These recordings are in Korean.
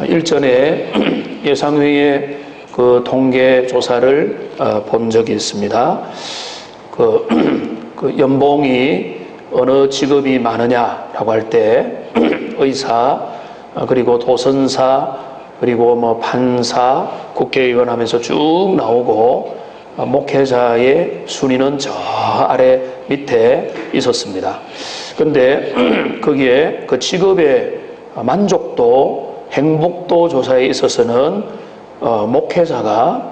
일전에 예상회의 그 통계 조사를 본 적이 있습니다. 그 연봉이 어느 직업이 많으냐라고 할 때 의사, 그리고 도선사, 그리고 뭐 판사, 국회의원 하면서 쭉 나오고 목회자의 순위는 저 아래 밑에 있었습니다. 근데 거기에 그 직업의 만족도, 행복도 조사에 있어서는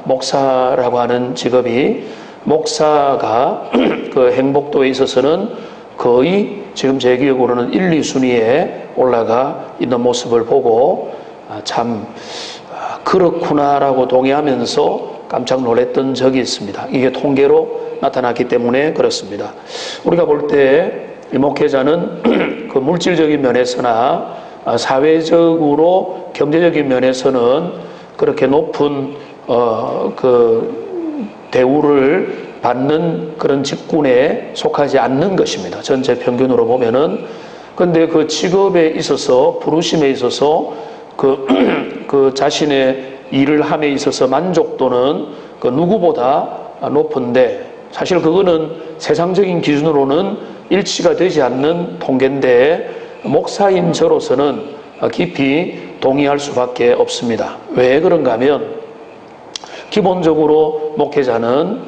목사라고 하는 직업이 목사가 그 행복도에 있어서는 거의 지금 제 기억으로는 1, 2순위에 올라가 있는 모습을 보고 참 그렇구나라고 동의하면서 깜짝 놀랐던 적이 있습니다. 이게 통계로 나타났기 때문에 그렇습니다. 우리가 볼 때 이 목회자는 그 물질적인 면에서나 사회적으로 경제적인 면에서는 그렇게 높은 그 대우를 받는 그런 직군에 속하지 않는 것입니다. 전체 평균으로 보면은. 근데 그 직업에 있어서, 부르심에 있어서 그 자신의 일을 함에 있어서 만족도는 그 누구보다 높은데, 사실 그거는 세상적인 기준으로는 일치가 되지 않는 통계인데 목사인 저로서는 깊이 동의할 수밖에 없습니다. 왜 그런가 하면 기본적으로 목회자는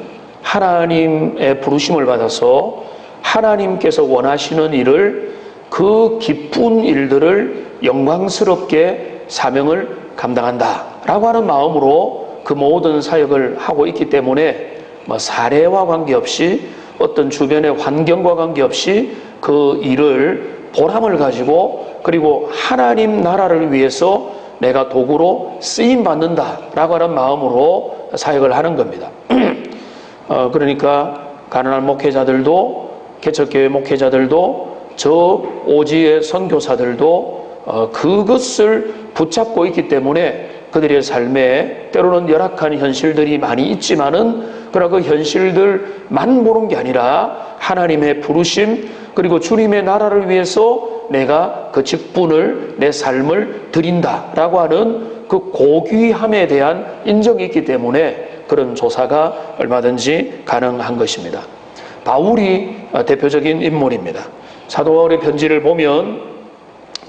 하나님의 부르심을 받아서 하나님께서 원하시는 일을, 그 기쁜 일들을 영광스럽게 사명을 감당한다 라고 하는 마음으로 그 모든 사역을 하고 있기 때문에 뭐 사례와 관계없이, 어떤 주변의 환경과 관계없이 그 일을 보람을 가지고, 그리고 하나님 나라를 위해서 내가 도구로 쓰임받는다 라고 하는 마음으로 사역을 하는 겁니다. 그러니까 가난한 목회자들도, 개척교회 목회자들도, 저 오지의 선교사들도 그것을 붙잡고 있기 때문에 그들의 삶에 때로는 열악한 현실들이 많이 있지만은, 그러나 그 현실들만 보는 게 아니라 하나님의 부르심, 그리고 주님의 나라를 위해서 내가 그 직분을, 내 삶을 드린다라고 하는 그 고귀함에 대한 인정이 있기 때문에 그런 조사가 얼마든지 가능한 것입니다. 바울이 대표적인 인물입니다. 사도 바울의 편지를 보면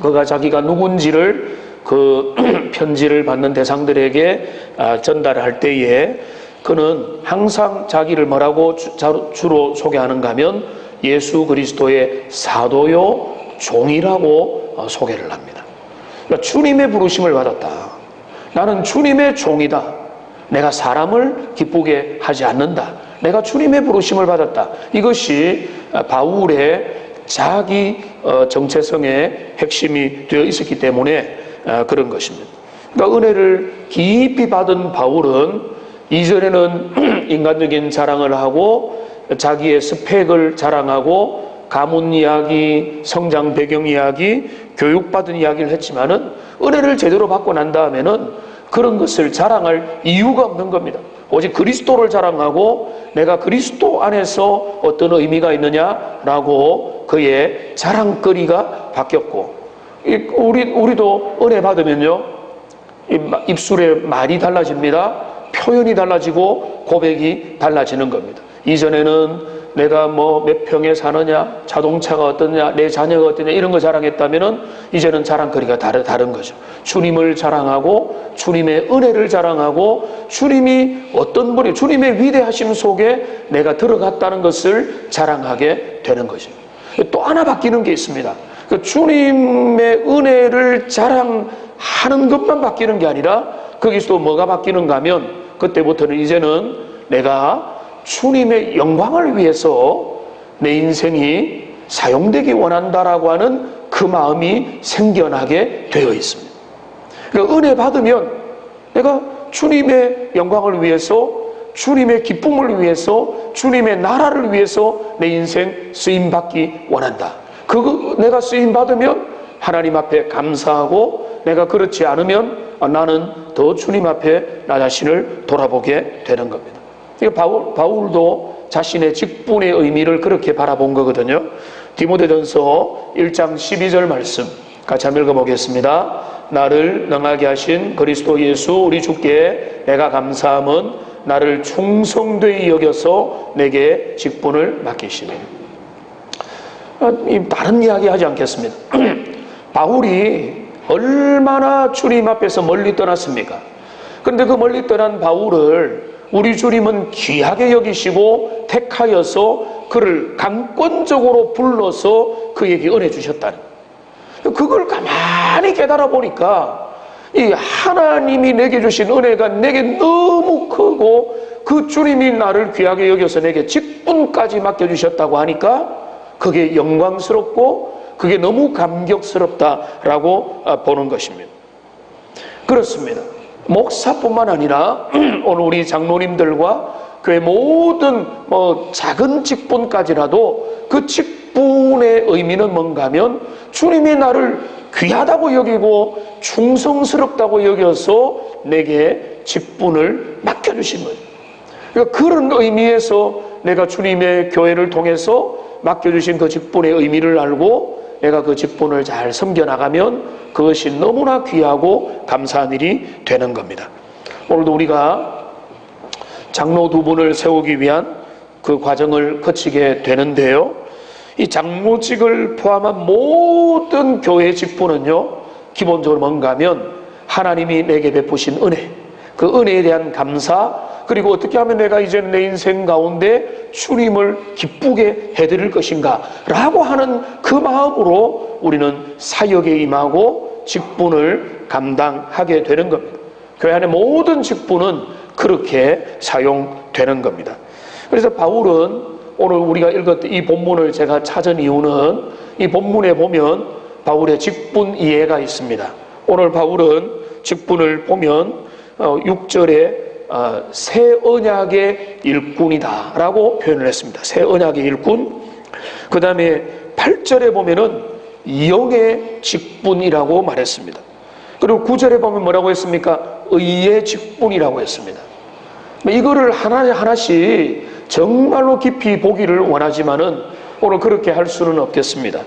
그가 자기가 누군지를 그 편지를 받는 대상들에게 전달할 때에 그는 항상 자기를 뭐라고 주로 소개하는가 하면 예수 그리스도의 사도요 종이라고 소개를 합니다. 그러니까 주님의 부르심을 받았다. 나는 주님의 종이다. 내가 사람을 기쁘게 하지 않는다. 내가 주님의 부르심을 받았다. 이것이 바울의 자기 정체성의 핵심이 되어 있었기 때문에 그런 것입니다. 그러니까 은혜를 깊이 받은 바울은 이전에는 인간적인 자랑을 하고 자기의 스펙을 자랑하고 가문 이야기, 성장 배경 이야기, 교육받은 이야기를 했지만은 은혜를 제대로 받고 난 다음에는 그런 것을 자랑할 이유가 없는 겁니다. 오직 그리스도를 자랑하고 내가 그리스도 안에서 어떤 의미가 있느냐라고 그의 자랑거리가 바뀌었고, 우리도 은혜 받으면요, 입술의 말이 달라집니다. 표현이 달라지고 고백이 달라지는 겁니다. 이전에는 내가 뭐 몇 평에 사느냐, 자동차가 어떠냐, 내 자녀가 어떠냐 이런 거 자랑했다면은 이제는 자랑거리가 다른 거죠. 주님을 자랑하고 주님의 은혜를 자랑하고 주님이 어떤 분이, 주님의 위대하심 속에 내가 들어갔다는 것을 자랑하게 되는 거죠. 또 하나 바뀌는 게 있습니다. 그 주님의 은혜를 자랑하는 것만 바뀌는 게 아니라 거기서 또 뭐가 바뀌는가 하면 그때부터는 이제는 내가 주님의 영광을 위해서 내 인생이 사용되기 원한다라고 하는 그 마음이 생겨나게 되어 있습니다. 그러니까 은혜 받으면 내가 주님의 영광을 위해서, 주님의 기쁨을 위해서, 주님의 나라를 위해서 내 인생 쓰임받기 원한다. 내가 쓰임받으면 하나님 앞에 감사하고, 내가 그렇지 않으면 나는 더 주님 앞에 나 자신을 돌아보게 되는 겁니다. 바울도 자신의 직분의 의미를 그렇게 바라본 거거든요. 디모데전서 1장 12절 말씀 같이 한번 읽어보겠습니다. 나를 능하게 하신 그리스도 예수 우리 주께 내가 감사함은 나를 충성되이 여겨서 내게 직분을 맡기시니. 다른 이야기 하지 않겠습니다. 바울이 얼마나 주님 앞에서 멀리 떠났습니까? 그런데 그 멀리 떠난 바울을 우리 주님은 귀하게 여기시고 택하여서 그를 강권적으로 불러서 그에게 은혜 주셨다는, 그걸 가만히 깨달아 보니까 이 하나님이 내게 주신 은혜가 내게 너무 크고 그 주님이 나를 귀하게 여겨서 내게 직분까지 맡겨주셨다고 하니까 그게 영광스럽고 그게 너무 감격스럽다라고 보는 것입니다. 그렇습니다. 목사뿐만 아니라 오늘 우리 장로님들과 교회 모든 작은 직분까지라도 그 직분의 의미는 뭔가 하면 주님이 나를 귀하다고 여기고 충성스럽다고 여겨서 내게 직분을 맡겨주신 거예요. 그러니까 그런 의미에서 내가 주님의 교회를 통해서 맡겨주신 그 직분의 의미를 알고 내가 그 직분을 잘 섬겨나가면 그것이 너무나 귀하고 감사한 일이 되는 겁니다. 오늘도 우리가 장로 두 분을 세우기 위한 그 과정을 거치게 되는데요, 이 장로직을 포함한 모든 교회 직분은요, 기본적으로 뭔가 하면 하나님이 내게 베푸신 은혜, 그 은혜에 대한 감사, 그리고 어떻게 하면 내가 이제 내 인생 가운데 주님을 기쁘게 해드릴 것인가 라고 하는 그 마음으로 우리는 사역에 임하고 직분을 감당하게 되는 겁니다. 교회 안의 모든 직분은 그렇게 사용되는 겁니다. 그래서 바울은 오늘 우리가 읽었던 이 본문을 제가 찾은 이유는 이 본문에 보면 바울의 직분 이해가 있습니다. 오늘 바울은 직분을 보면 6절에 새 언약의 일꾼이다 라고 표현을 했습니다. 새 언약의 일꾼. 그 다음에 8절에 보면은 영의 직분이라고 말했습니다. 그리고 9절에 보면 뭐라고 했습니까? 의의 직분이라고 했습니다. 이거를 하나씩 정말로 깊이 보기를 원하지만은 오늘 그렇게 할 수는 없겠습니다.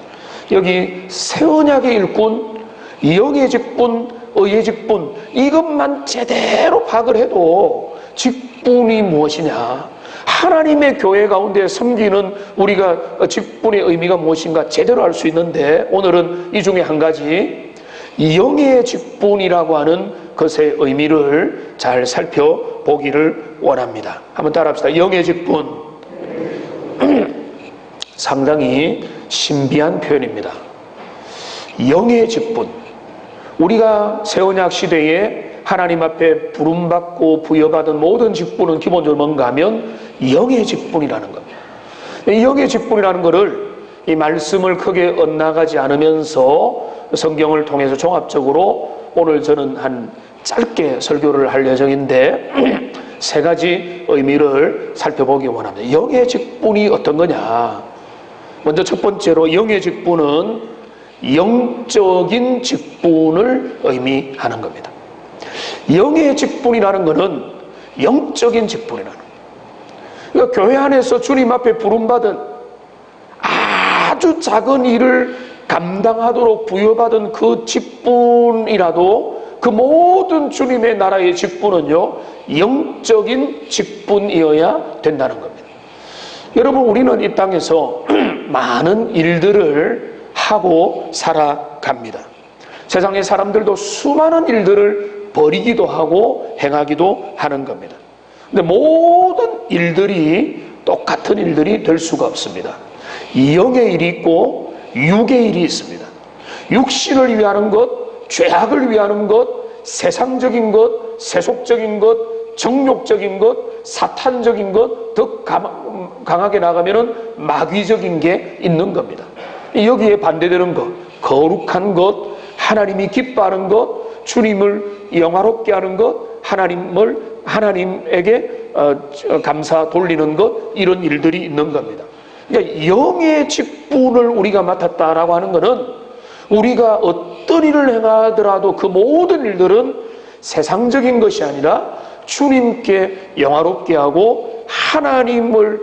여기 새 언약의 일꾼, 영의 직분, 의의 직분, 이것만 제대로 파악을 해도 직분이 무엇이냐, 하나님의 교회 가운데 섬기는 우리가 직분의 의미가 무엇인가 제대로 알 수 있는데, 오늘은 이 중에 한 가지 영의 직분이라고 하는 것의 의미를 잘 살펴보기를 원합니다. 한번 따라합시다. 영의 직분. 상당히 신비한 표현입니다. 영의 직분. 우리가 새 언약 시대에 하나님 앞에 부름받고 부여받은 모든 직분은 기본적으로 뭔가 하면 영의 직분이라는 겁니다. 이 영의 직분이라는 것을 이 말씀을 크게 엇나가지 않으면서 성경을 통해서 종합적으로 오늘 저는 한 짧게 설교를 할 예정인데 세 가지 의미를 살펴보기 원합니다. 영의 직분이 어떤 거냐? 먼저 첫 번째로 영의 직분은 영적인 직분을 의미하는 겁니다. 영의 직분이라는 것은 영적인 직분이라는 겁니다. 그러니까 교회 안에서 주님 앞에 부름받은 아주 작은 일을 감당하도록 부여받은 그 직분이라도 그 모든 주님의 나라의 직분은요, 영적인 직분이어야 된다는 겁니다. 여러분, 우리는 이 땅에서 많은 일들을 하고 살아갑니다. 세상의 사람들도 수많은 일들을 벌이기도 하고 행하기도 하는 겁니다. 근데 모든 일들이 똑같은 일들이 될 수가 없습니다. 영의 일이 있고 육의 일이 있습니다. 육신을 위하는 것, 죄악을 위하는 것, 세상적인 것, 세속적인 것, 정욕적인 것, 사탄적인 것, 더 강하게 나가면은 마귀적인 게 있는 겁니다. 여기에 반대되는 것, 거룩한 것, 하나님이 기뻐하는 것, 주님을 영화롭게 하는 것, 하나님에게 감사 돌리는 것, 이런 일들이 있는 겁니다. 그러니까 영의 직분을 우리가 맡았다라고 하는 것은 우리가 어떤 일을 행하더라도 그 모든 일들은 세상적인 것이 아니라 주님께 영화롭게 하고 하나님을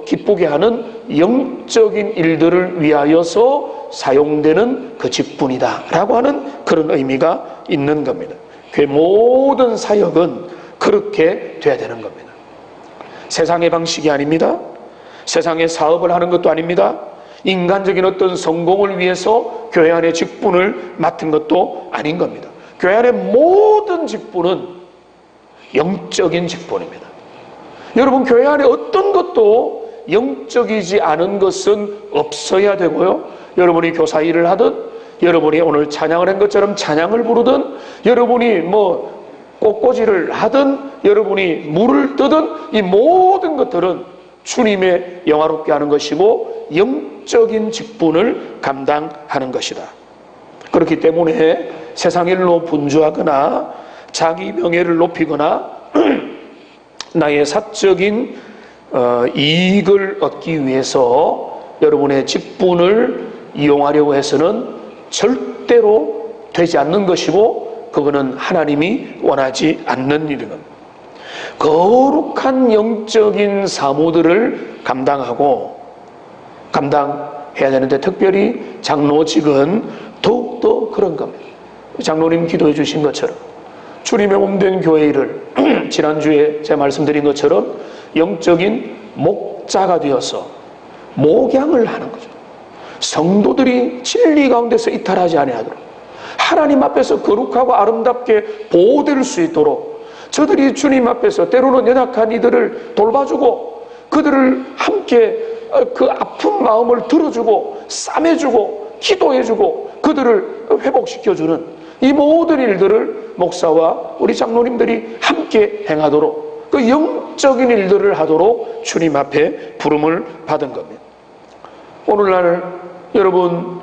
기쁘게 하는 영적인 일들을 위하여서 사용되는 그 직분이다 라고 하는 그런 의미가 있는 겁니다. 그 모든 사역은 그렇게 돼야 되는 겁니다. 세상의 방식이 아닙니다. 세상의 사업을 하는 것도 아닙니다. 인간적인 어떤 성공을 위해서 교회 안의 직분을 맡은 것도 아닌 겁니다. 교회 안의 모든 직분은 영적인 직분입니다. 여러분, 교회 안에 어떤 것도 영적이지 않은 것은 없어야 되고요. 여러분이 교사 일을 하든, 여러분이 오늘 찬양을 한 것처럼 찬양을 부르든, 여러분이 꽃꽂이를 하든, 여러분이 물을 뜨든, 이 모든 것들은 주님의 영화롭게 하는 것이고 영적인 직분을 감당하는 것이다. 그렇기 때문에 세상 일로 분주하거나 자기 명예를 높이거나 나의 사적인 이익을 얻기 위해서 여러분의 직분을 이용하려고 해서는 절대로 되지 않는 것이고, 그거는 하나님이 원하지 않는 일인 겁니다. 거룩한 영적인 사무들을 감당해야 되는데, 특별히 장로직은 더욱더 그런 겁니다. 장로님 기도해 주신 것처럼 주님의 몸된 교회 일을 지난주에 제가 말씀드린 것처럼 영적인 목자가 되어서 목양을 하는 거죠. 성도들이 진리 가운데서 이탈하지 아니하도록, 하나님 앞에서 거룩하고 아름답게 보호될 수 있도록, 저들이 주님 앞에서 때로는 연약한 이들을 돌봐주고 그들을 함께 그 아픈 마음을 들어주고 싸매주고 기도해주고 그들을 회복시켜주는 이 모든 일들을 목사와 우리 장로님들이 함께 행하도록, 그 영적인 일들을 하도록 주님 앞에 부름을 받은 겁니다. 오늘날 여러분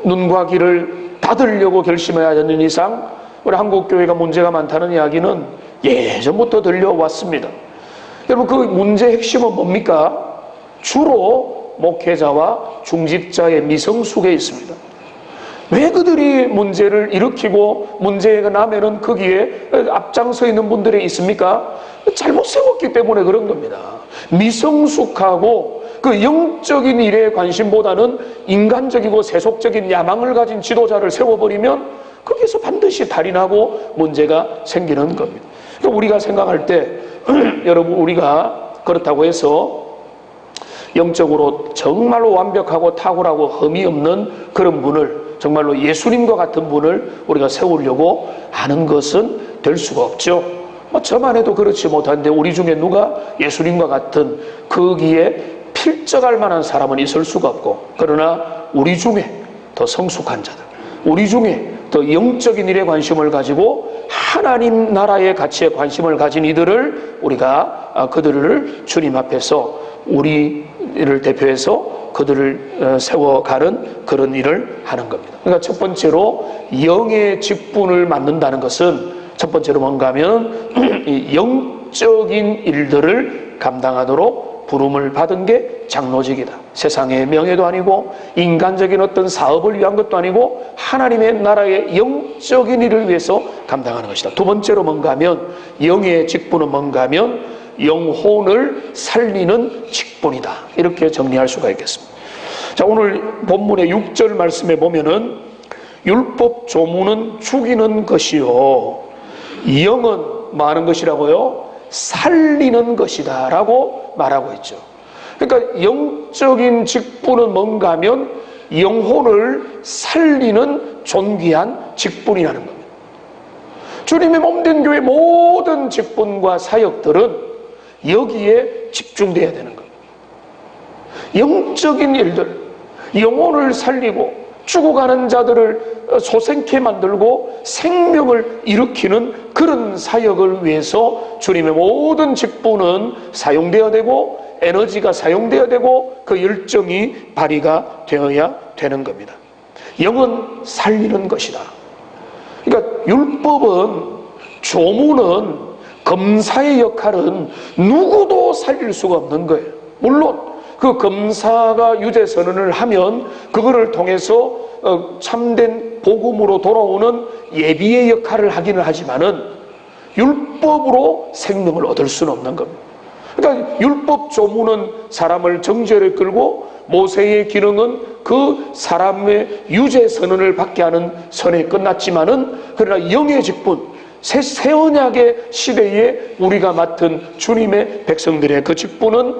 눈과 귀를 닫으려고 결심하였는 이상 우리 한국교회가 문제가 많다는 이야기는 예전부터 들려왔습니다. 여러분, 그 문제의 핵심은 뭡니까? 주로 목회자와 중직자의 미성숙에 있습니다. 왜 그들이 문제를 일으키고 문제가 나면은 거기에 앞장서 있는 분들이 있습니까? 잘못 세웠기 때문에 그런 겁니다. 미성숙하고 그 영적인 일에 관심보다는 인간적이고 세속적인 야망을 가진 지도자를 세워버리면 거기서 반드시 달인하고 문제가 생기는 겁니다. 그러니까 우리가 생각할 때 여러분, 우리가 그렇다고 해서 영적으로 정말로 완벽하고 탁월하고 흠이 없는 그런 분을, 정말로 예수님과 같은 분을 우리가 세우려고 하는 것은 될 수가 없죠. 저만 해도 그렇지 못한데 우리 중에 누가 예수님과 같은 거기에 필적할 만한 사람은 있을 수가 없고, 그러나 우리 중에 더 성숙한 자들, 우리 중에 더 영적인 일에 관심을 가지고 하나님 나라의 가치에 관심을 가진 이들을 우리가 그들을 주님 앞에서 우리를 대표해서 그들을 세워가는 그런 일을 하는 겁니다. 그러니까 첫 번째로 영의 직분을 맡는다는 것은 첫 번째로 뭔가 하면 이 영적인 일들을 감당하도록 부름을 받은 게 장로직이다. 세상의 명예도 아니고 인간적인 어떤 사업을 위한 것도 아니고 하나님의 나라의 영적인 일을 위해서 감당하는 것이다. 두 번째로 뭔가 하면 영의 직분은 뭔가 하면 영혼을 살리는 직분이다. 이렇게 정리할 수가 있겠습니다. 자, 오늘 본문의 6절 말씀에 보면은 율법 조문은 죽이는 것이요 영은 뭐 하는 것이라고요? 살리는 것이다 라고 말하고 있죠. 그러니까 영적인 직분은 뭔가 하면 영혼을 살리는 존귀한 직분이라는 겁니다. 주님의 몸된 교회 모든 직분과 사역들은 여기에 집중돼야 되는 겁니다. 영적인 일들, 영혼을 살리고 죽어가는 자들을 소생케 만들고 생명을 일으키는 그런 사역을 위해서 주님의 모든 직분은 사용되어야 되고 에너지가 사용되어야 되고 그 열정이 발휘가 되어야 되는 겁니다. 영은 살리는 것이다. 그러니까 율법은, 조문은, 검사의 역할은 누구도 살릴 수가 없는 거예요. 물론 그 검사가 유죄 선언을 하면 그거를 통해서 참된 복음으로 돌아오는 예비의 역할을 하기는 하지만은 율법으로 생명을 얻을 수는 없는 겁니다. 그러니까 율법 조문은 사람을 정죄를 끌고 모세의 기능은 그 사람의 유죄 선언을 받게 하는 선에 끝났지만은, 그러나 영의 직분, 새 언약의 시대에 우리가 맡은 주님의 백성들의 그 직분은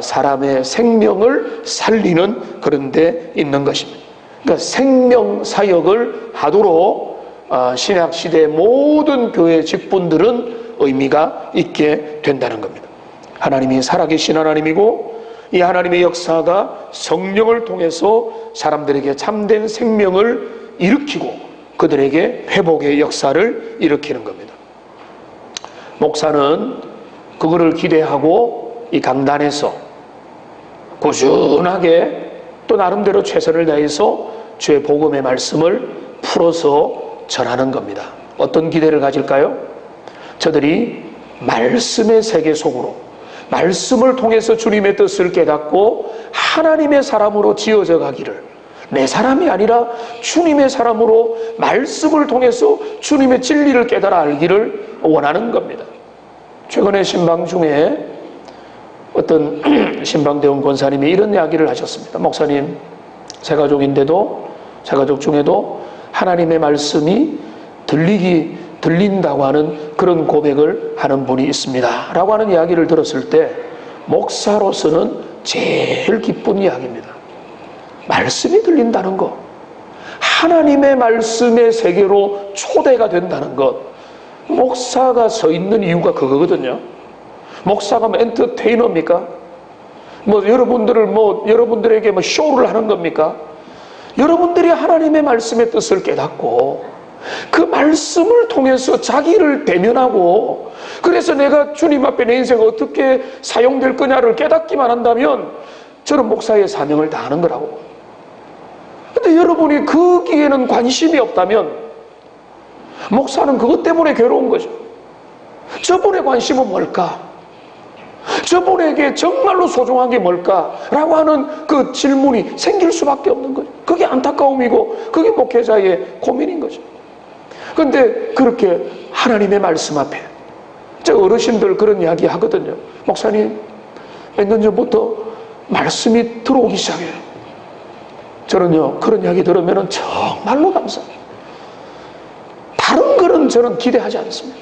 사람의 생명을 살리는 그런 데 있는 것입니다. 그러니까 생명 사역을 하도록 신약 시대의 모든 교회 직분들은 의미가 있게 된다는 겁니다. 하나님이 살아계신 하나님이고, 이 하나님의 역사가 성령을 통해서 사람들에게 참된 생명을 일으키고 그들에게 회복의 역사를 일으키는 겁니다. 목사는 그거를 기대하고 이 강단에서 꾸준하게 또 나름대로 최선을 다해서 주의 복음의 말씀을 풀어서 전하는 겁니다. 어떤 기대를 가질까요? 저들이 말씀의 세계 속으로, 말씀을 통해서 주님의 뜻을 깨닫고 하나님의 사람으로 지어져 가기를, 내 사람이 아니라 주님의 사람으로 말씀을 통해서 주님의 진리를 깨달아 알기를 원하는 겁니다. 최근에 신방 중에 어떤 신방대원 권사님이 이런 이야기를 하셨습니다. 목사님, 제 가족 중에도 하나님의 말씀이 들린다고 하는 그런 고백을 하는 분이 있습니다 라고 하는 이야기를 들었을 때 목사로서는 제일 기쁜 이야기입니다. 말씀이 들린다는 것, 하나님의 말씀의 세계로 초대가 된다는 것, 목사가 서 있는 이유가 그거거든요. 목사가 뭐 엔터테이너입니까? 여러분들에게 쇼를 하는 겁니까? 여러분들이 하나님의 말씀의 뜻을 깨닫고 그 말씀을 통해서 자기를 대면하고, 그래서 내가 주님 앞에 내 인생이 어떻게 사용될 거냐를 깨닫기만 한다면 저는 목사의 사명을 다하는 거라고. 근데 여러분이 거기에는 관심이 없다면 목사는 그것 때문에 괴로운 거죠. 저분의 관심은 뭘까? 저분에게 정말로 소중한 게 뭘까라고 하는 그 질문이 생길 수밖에 없는 거죠. 그게 안타까움이고 그게 목회자의 고민인 거죠. 그런데 그렇게 하나님의 말씀 앞에, 저 어르신들 그런 이야기 하거든요. 목사님, 몇 년 전부터 말씀이 들어오기 시작해요. 저는요, 그런 이야기 들으면 정말로 감사해요. 다른 거는 저는 기대하지 않습니다.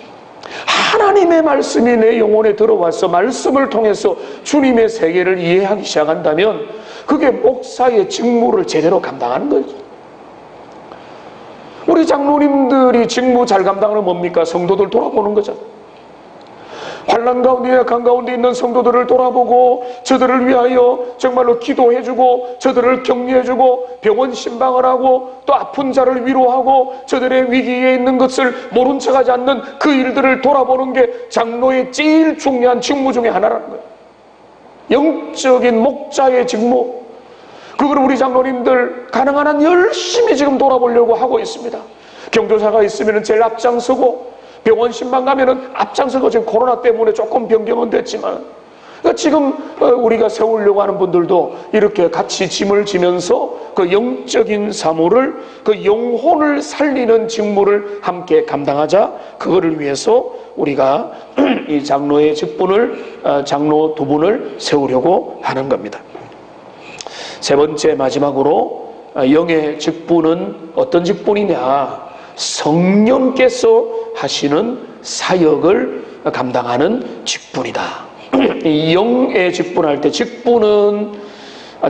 하나님의 말씀이 내 영혼에 들어와서 말씀을 통해서 주님의 세계를 이해하기 시작한다면 그게 목사의 직무를 제대로 감당하는 거죠. 우리 장로님들이 직무 잘 감당하는 뭡니까? 성도들 돌아보는 거죠. 환난 가운데, 약한 가운데 있는 성도들을 돌아보고 저들을 위하여 정말로 기도해주고 저들을 격려해주고 병원 신방을 하고 또 아픈 자를 위로하고 저들의 위기에 있는 것을 모른 척하지 않는 그 일들을 돌아보는 게 장로의 제일 중요한 직무 중에 하나라는 거예요. 영적인 목자의 직무. 그걸 우리 장로님들 가능한 한 열심히 지금 돌아보려고 하고 있습니다. 경조사가 있으면 제일 앞장서고, 병원 신방 가면은 앞장서고, 지금 코로나 때문에 조금 변경은 됐지만, 그러니까 지금 우리가 세우려고 하는 분들도 이렇게 같이 짐을 지면서 그 영적인 사물을, 그 영혼을 살리는 직무를 함께 감당하자. 그거를 위해서 우리가 이 장로의 직분을, 장로 두 분을 세우려고 하는 겁니다. 세 번째, 마지막으로 영의 직분은 어떤 직분이냐? 성령께서 하시는 사역을 감당하는 직분이다. 이 영의 직분할 때, 직분은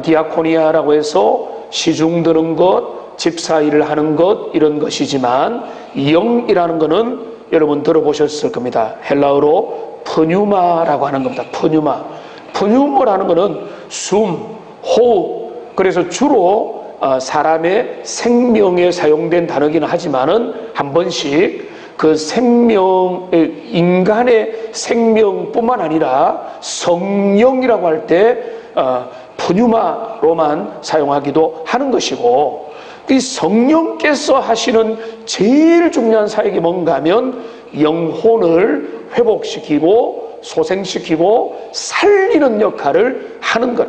디아코니아라고 해서 시중 드는 것, 집사일을 하는 것, 이런 것이지만 영이라는 것은 여러분 들어보셨을 겁니다. 헬라어로 푸뉴마라고 하는 겁니다. 푸뉴마라는 것은 숨, 호흡. 그래서 주로 사람의 생명에 사용된 단어기는 하지만은 한 번씩 그 생명, 인간의 생명뿐만 아니라 성령이라고 할 때 푸뉴마로만 사용하기도 하는 것이고, 이 성령께서 하시는 제일 중요한 사역이 뭔가 하면 영혼을 회복시키고 소생시키고 살리는 역할을 하는 것.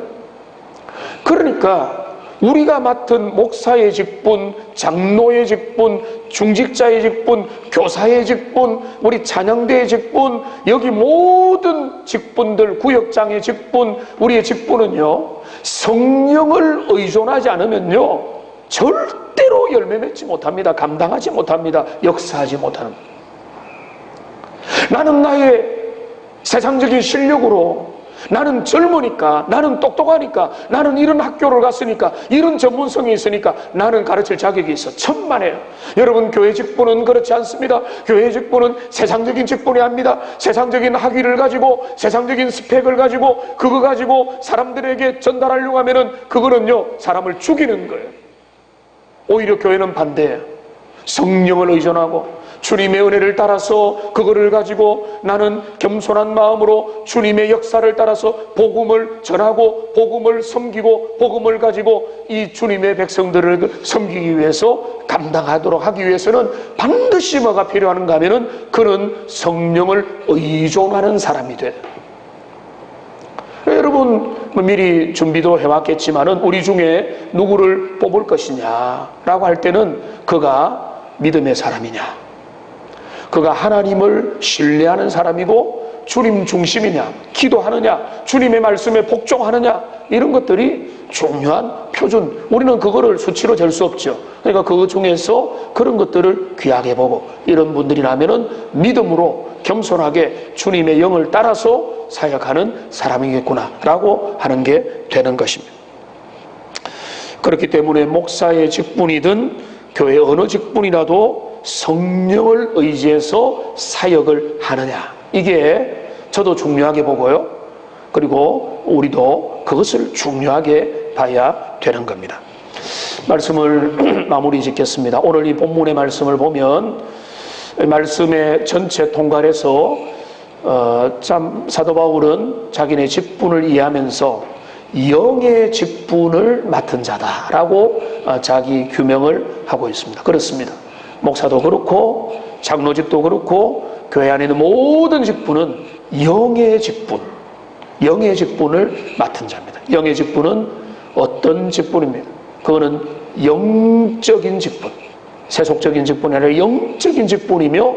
그러니까 우리가 맡은 목사의 직분, 장로의 직분, 중직자의 직분, 교사의 직분, 우리 찬양대의 직분, 여기 모든 직분들, 구역장의 직분, 우리의 직분은요, 성령을 의존하지 않으면요, 절대로 열매 맺지 못합니다. 감당하지 못합니다. 역사하지 못합니다. 나는 나의 세상적인 실력으로, 나는 젊으니까, 나는 똑똑하니까, 나는 이런 학교를 갔으니까, 이런 전문성이 있으니까 나는 가르칠 자격이 있어. 천만에요. 여러분, 교회 직분은 그렇지 않습니다. 교회 직분은 세상적인 직분이 아닙니다. 세상적인 학위를 가지고, 세상적인 스펙을 가지고, 그거 가지고 사람들에게 전달하려고 하면은 그거는요, 사람을 죽이는 거예요. 오히려 교회는 반대예요. 성령을 의존하고 주님의 은혜를 따라서 그거를 가지고 나는 겸손한 마음으로 주님의 역사를 따라서 복음을 전하고 복음을 섬기고 복음을 가지고 이 주님의 백성들을 섬기기 위해서 감당하도록 하기 위해서는 반드시 뭐가 필요한가 하면은 그는 성령을 의존하는 사람이 돼요. 여러분 미리 준비도 해왔겠지만은 우리 중에 누구를 뽑을 것이냐라고 할 때는 그가 믿음의 사람이냐, 그가 하나님을 신뢰하는 사람이고 주님 중심이냐, 기도하느냐, 주님의 말씀에 복종하느냐, 이런 것들이 중요한 표준. 우리는 그거를 수치로 잴 수 없죠. 그러니까 그 중에서 그런 것들을 귀하게 보고, 이런 분들이라면은 믿음으로 겸손하게 주님의 영을 따라서 사역하는 사람이겠구나 라고 하는 게 되는 것입니다. 그렇기 때문에 목사의 직분이든 교회 어느 직분이라도 성령을 의지해서 사역을 하느냐, 이게 저도 중요하게 보고요, 그리고 우리도 그것을 중요하게 봐야 되는 겁니다. 말씀을 마무리 짓겠습니다. 오늘 이 본문의 말씀을 보면 말씀의 전체 통괄에서 참 사도 바울은 자기네 직분을 이해하면서 영의 직분을 맡은 자다라고 자기 규명을 하고 있습니다. 그렇습니다. 목사도 그렇고 장로직도 그렇고 교회 안에 있는 모든 직분은 영의 직분, 영의 직분을 맡은 자입니다. 영의 직분은 어떤 직분입니다. 그거는 영적인 직분, 세속적인 직분이 아니라 영적인 직분이며,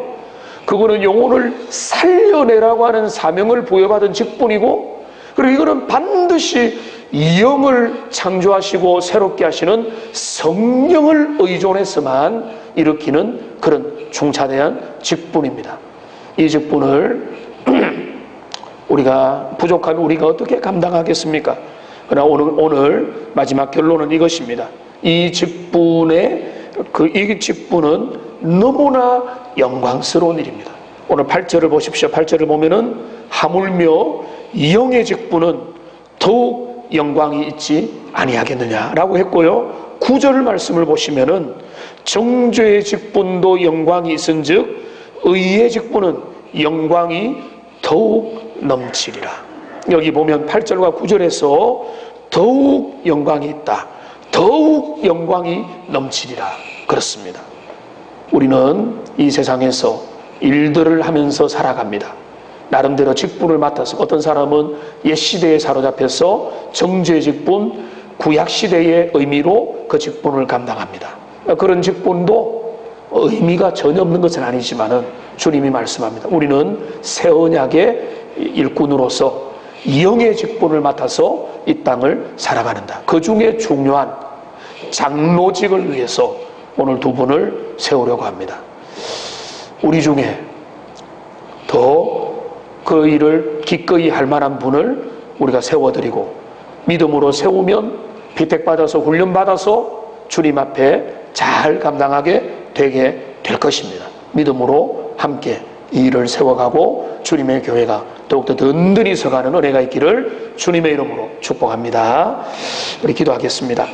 그거는 영혼을 살려내라고 하는 사명을 부여받은 직분이고, 그리고 이거는 반드시 영을 창조하시고 새롭게 하시는 성령을 의존해서만 일으키는 그런 중차대한 직분입니다. 이 직분을 우리가 부족한 우리가 어떻게 감당하겠습니까? 그러나 오늘 마지막 결론은 이것입니다. 이 직분의 이 직분은 너무나 영광스러운 일입니다. 오늘 8절을 보십시오. 8절을 보면은 하물며 영의 직분은 더욱 영광이 있지 아니하겠느냐라고 했고요. 9절 말씀을 보시면은 정죄의 직분도 영광이 있은즉 의의 직분은 영광이 더욱 넘치리라. 여기 보면 8절과 9절에서 더욱 영광이 있다, 더욱 영광이 넘치리라 그렇습니다. 우리는 이 세상에서 일들을 하면서 살아갑니다. 나름대로 직분을 맡아서, 어떤 사람은 옛시대에 사로잡혀서 정죄의 직분, 구약시대의 의미로 그 직분을 감당합니다. 그런 직분도 의미가 전혀 없는 것은 아니지만은 주님이 말씀합니다. 우리는 새 언약의 일꾼으로서 영의 직분을 맡아서 이 땅을 살아가는다. 그 중에 중요한 장로직을 위해서 오늘 두 분을 세우려고 합니다. 우리 중에 더 그 일을 기꺼이 할 만한 분을 우리가 세워드리고, 믿음으로 세우면 비택받아서 훈련받아서 주님 앞에 잘 감당하게 되게 될 것입니다. 믿음으로 함께 이 일을 세워가고 주님의 교회가 더욱더 든든히 서가는 은혜가 있기를 주님의 이름으로 축복합니다. 우리 기도하겠습니다.